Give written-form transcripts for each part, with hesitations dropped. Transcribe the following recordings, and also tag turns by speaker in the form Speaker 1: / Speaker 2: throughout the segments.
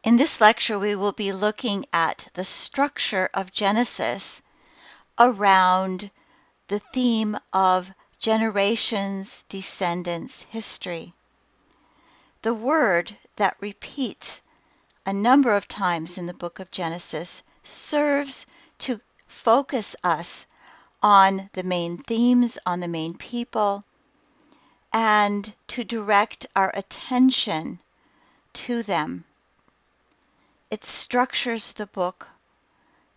Speaker 1: In this lecture, we will be looking at the structure of Genesis around the theme of generations, descendants, history. The word that repeats a number of times in the book of Genesis serves to focus us on the main themes, on the main people, and to direct our attention to them. It structures the book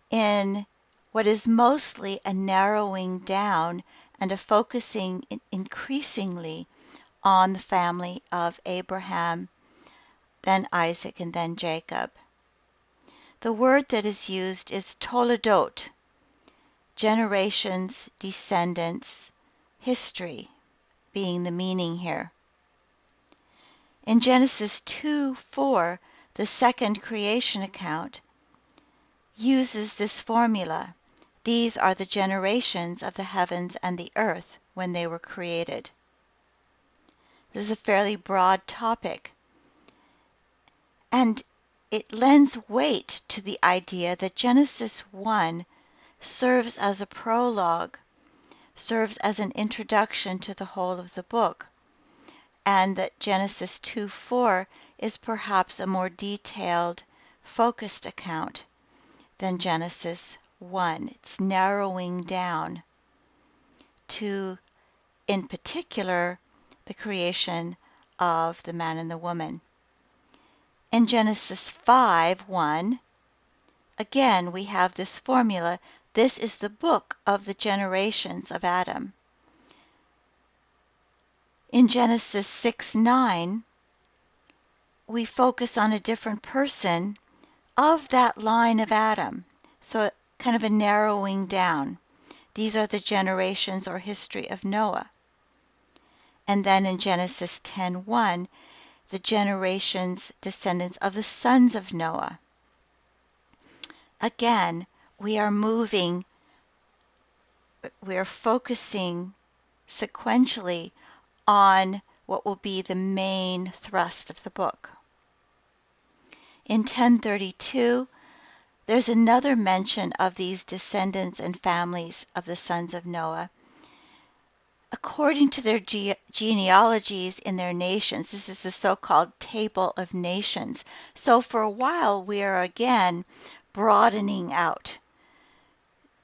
Speaker 1: in what is mostly a narrowing down and a focusing increasingly on the family of Abraham, then Isaac, and then Jacob. The word that is used is toledot, generations, descendants, history being the meaning here. In Genesis 2:4, the second creation account uses this formula. These are the generations of the heavens and the earth when they were created. This is a fairly broad topic, and it lends weight to the idea that Genesis 1 serves as a prologue, serves as an introduction to the whole of the book, and that Genesis 2:4 is perhaps a more detailed, focused account than Genesis 1. It's narrowing down to, in particular, the creation of the man and the woman. In Genesis 5:1, again, we have this formula. This is the book of the generations of Adam. In Genesis 6:9, we focus on a different person of that line of Adam. So kind of a narrowing down. These are the generations or history of Noah. And then in Genesis 10:1, the generations, descendants of the sons of Noah. Again, we are focusing sequentially on what will be the main thrust of the book. In 10:32, there's another mention of these descendants and families of the sons of Noah. According to their genealogies in their nations, this is the so-called Table of Nations. So for a while, we are again broadening out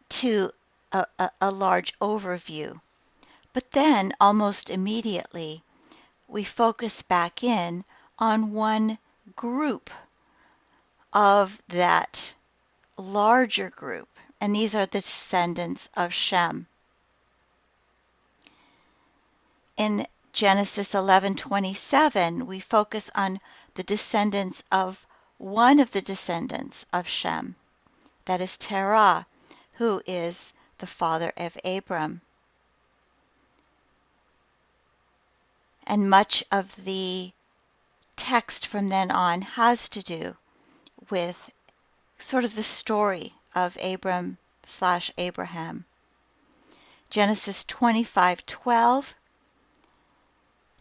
Speaker 1: to a large overview. But then, almost immediately, we focus back in on one group of that larger group, and these are the descendants of Shem. In Genesis 11:27, we focus on the descendants of one of the descendants of Shem, that is Terah, who is the father of Abram. And much of the text from then on has to do with sort of the story of Abram/Abraham. Genesis 25:12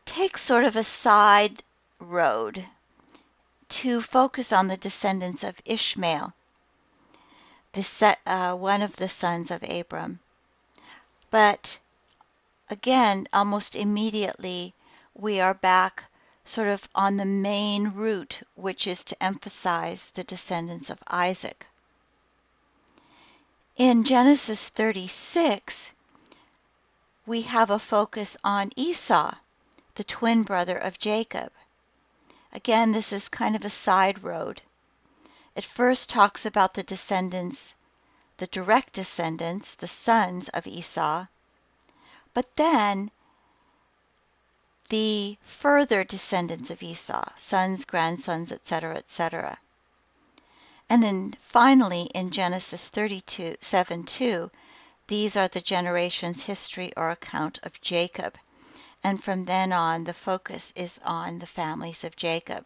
Speaker 1: takes sort of a side road to focus on the descendants of Ishmael, one of the sons of Abram. But again, almost immediately, we are back sort of on the main route, which is to emphasize the descendants of Isaac. In Genesis 36, we have a focus on Esau, the twin brother of Jacob. Again, this is kind of a side road. It first talks about the descendants, the direct descendants, the sons of Esau, but then the further descendants of Esau, sons, grandsons, etc., etc. And then finally in Genesis 32:7-2, these are the generations, history, or account of Jacob. And from then on, the focus is on the families of Jacob.